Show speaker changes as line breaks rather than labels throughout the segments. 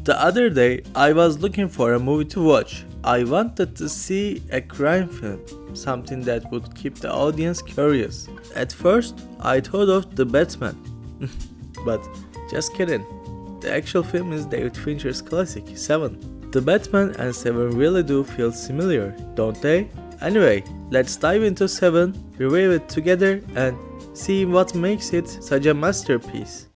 The other day, I was looking for a movie to watch. I wanted to see a crime film, something that would keep the audience curious. At first, I thought of The Batman. But just kidding. The actual film is David Fincher's classic, Seven. The Batman and Seven really do feel similar, don't they? Anyway, let's dive into Seven, review it together, and see what makes it such a masterpiece.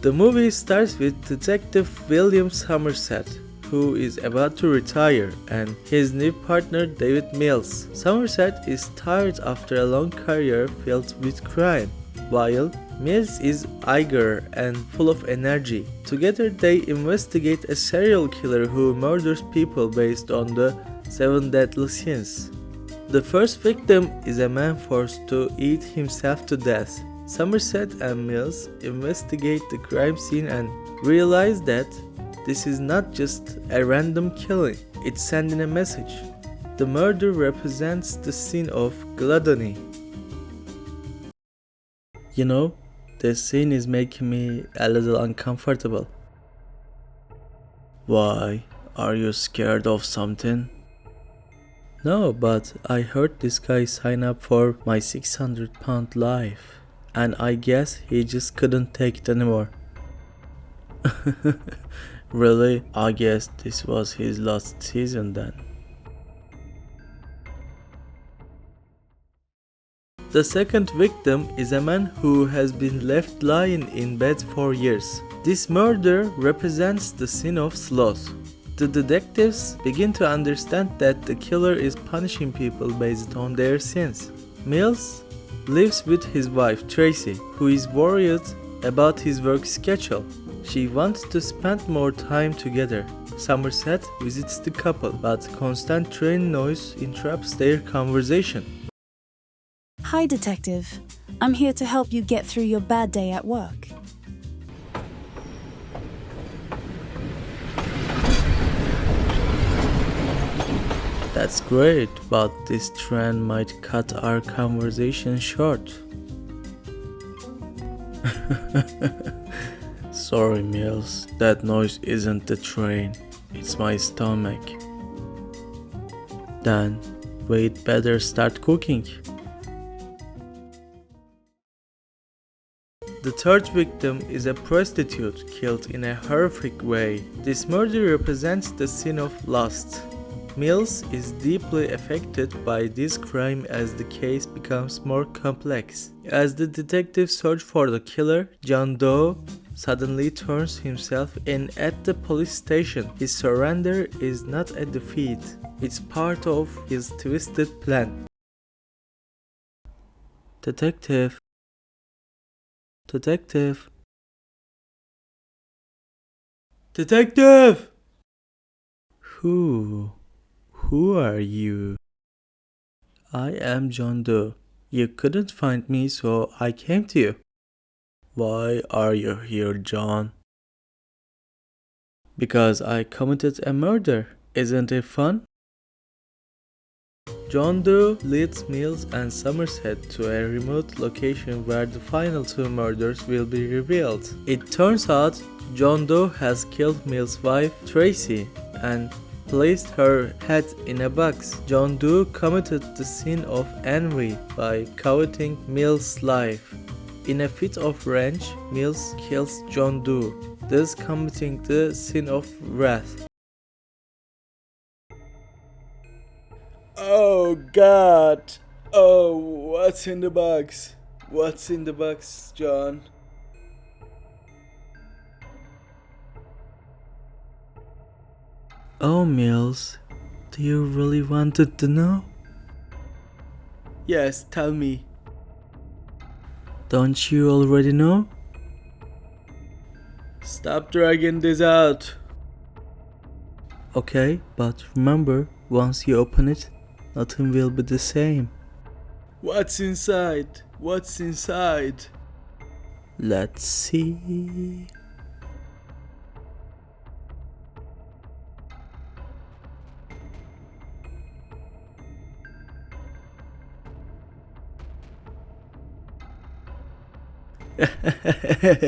The movie starts with Detective William Somerset, who is about to retire, and his new partner David Mills. Somerset is tired after a long career filled with crime, while Mills is eager and full of energy. Together they investigate a serial killer who murders people based on the 7 deadly sins. The first victim is a man forced to eat himself to death. Somerset and Mills investigate the crime scene and realize that this is not just a random killing, it's sending a message. The murder represents the sin of gluttony. You know, this scene is making me a little uncomfortable. Why? Are you scared of something? No, but I heard this guy sign up for my 600-pound life. And I guess he just couldn't take it anymore. Really? I guess this was his last season then. The second victim is a man who has been left lying in bed for years. This murder represents the sin of sloth. The detectives begin to understand that the killer is punishing people based on their sins. Mills lives with his wife Tracy, who is worried about his work schedule. She wants to spend more time together. Somerset visits the couple, but constant train noise interrupts their conversation.
Hi, detective. I'm here to help you get through your bad day at work.
That's great, but this trend might cut our conversation short. Sorry, Mills, that noise isn't the train, it's my stomach. Then, we'd better start cooking. The third victim is a prostitute killed in a horrific way. This murder represents the sin of lust. Mills is deeply affected by this crime as the case becomes more complex. As the detectives search for the killer, John Doe suddenly turns himself in at the police station. His surrender is not a defeat, it's part of his twisted plan. Detective. Detective. Detective! Who are you? I am John Doe. You couldn't find me, so I came to you. Why are you here, John? Because I committed a murder. Isn't it fun? John Doe leads Mills and Somerset to a remote location where the final 2 murders will be revealed. It turns out John Doe has killed Mills' wife, Tracy, and placed her head in a box. John Doe committed the sin of envy by coveting Mills' life. In a fit of rage, Mills kills John Doe, thus committing the sin of wrath. Oh God! Oh, what's in the box? What's in the box, John? Oh, Mills, do you really wanted to know? Yes, tell me. Don't you already know? Stop dragging this out. Okay, but remember, once you open it, nothing will be the same. What's inside? What's inside? Let's see.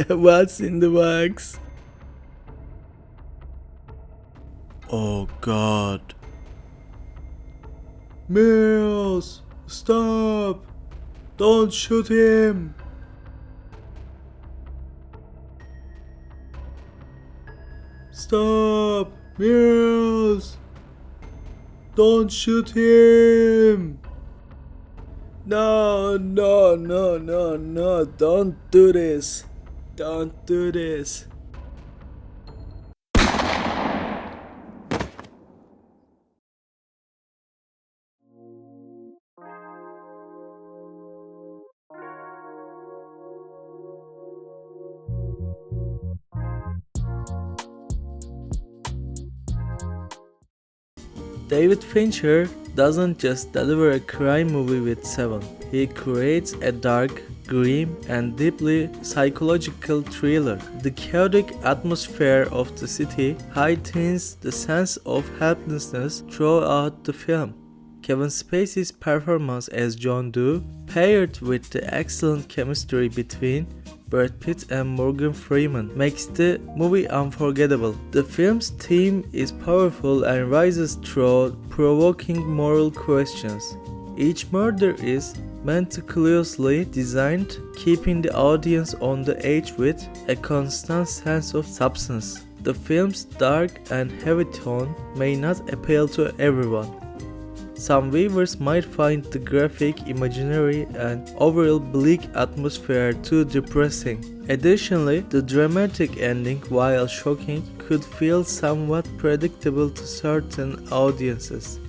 What's in the box? Oh God. Mills, stop! Don't shoot him! Stop! Mills! Don't shoot him! No, no, no, no, no, don't do this. Don't do this. David Fincher doesn't just deliver a crime movie with Seven. He creates a dark, grim, and deeply psychological thriller. The chaotic atmosphere of the city heightens the sense of helplessness throughout the film. Kevin Spacey's performance as John Doe, paired with the excellent chemistry between Brad Pitt and Morgan Freeman, makes the movie unforgettable. The film's theme is powerful and rises through provoking moral questions. Each murder is meticulously designed, keeping the audience on the edge with a constant sense of suspense. The film's dark and heavy tone may not appeal to everyone. Some viewers might find the graphic imaginary and overall bleak atmosphere too depressing. Additionally, the dramatic ending, while shocking, could feel somewhat predictable to certain audiences.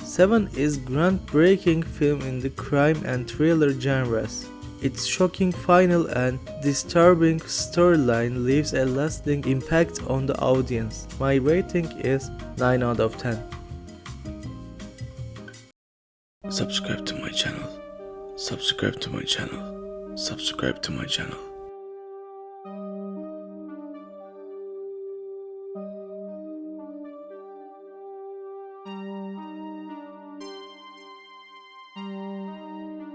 Seven is a groundbreaking film in the crime and thriller genres. Its shocking final and disturbing storyline leaves a lasting impact on the audience. My rating is 9 out of 10. Subscribe to my channel. Subscribe to my channel. Subscribe to my channel.